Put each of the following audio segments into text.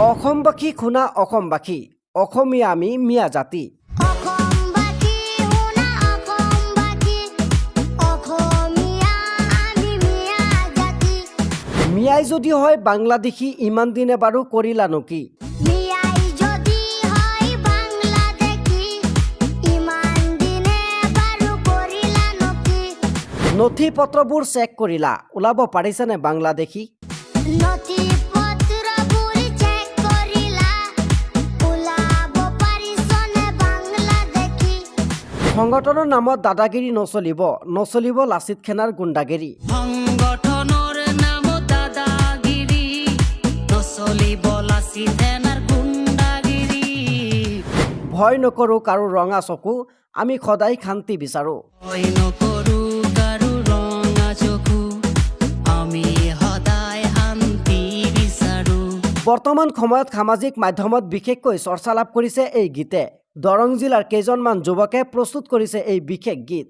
অসমবাসী শুনা অসমবাসী অসমীয়া আমি মিয়া জাতি মিয়াই যদি হয় বাংলাদেশী ইমান দিনে বাৰু কৰিলানো কি নথি পত্ৰবোৰ চেক কৰিলা ওলাব পাৰিছেনে বাংলাদেশী সংগঠনৰ নামত দাদাগিৰি নচলিব লাচিত খানৰ গুণ্ডাগিৰি সংগঠনৰ নামত দাদাগিৰি নচলিব লাচিত খানৰ গুণ্ডাগিৰি ভয় নকৰো কাৰো ৰঙা চকু আমি সদায় শান্তি বিচাৰো ভয় নকৰো কাৰো ৰঙা চকু আমি সদায় শান্তি বিচাৰো বৰ্তমান সময়ত সামাজিক মাধ্যমত বিশেষকৈ চৰ্চা লাভ কৰিছে এই গীতে দৰং জিলাৰ কেইজনমান যুৱকে প্ৰস্তুত কৰিছে এই বিশেষ গীত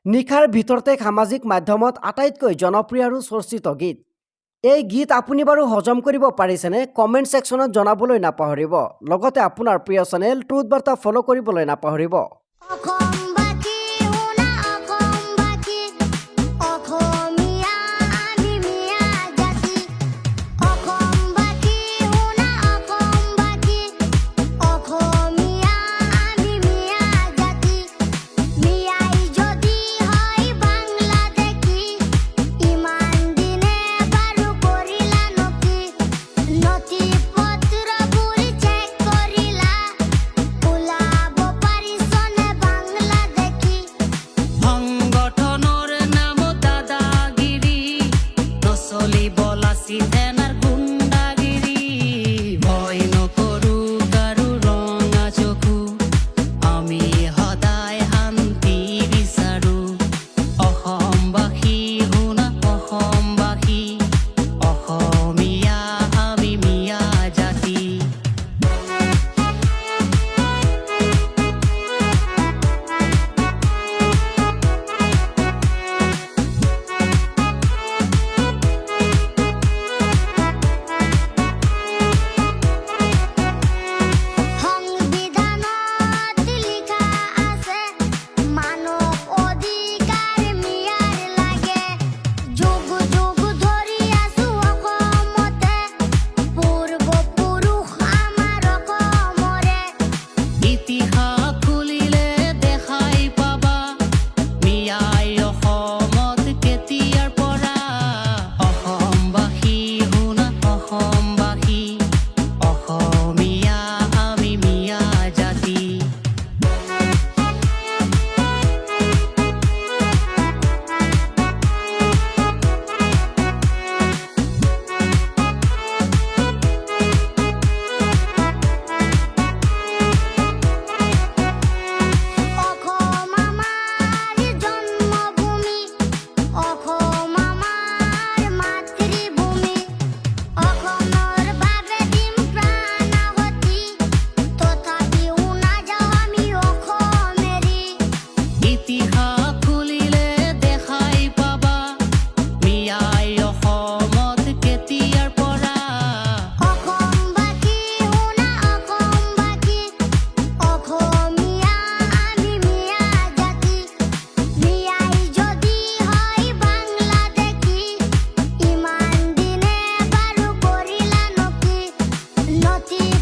নিখাৰ ভিতৰতে সামাজিক মাধ্যমত আটাইতকৈ জনপ্ৰিয় আৰু চৰ্চিত গীত এই গীত আপুনি বাৰু হজম কৰিব পাৰিছেনে কমেণ্ট ছেকশ্যনত জনাবলৈ নাপাহৰিব লগতে আপোনাৰ প্ৰিয় চেনেল ট্ৰুথ বাৰ্তা ফলো কৰিবলৈ নাপাহৰিব Noti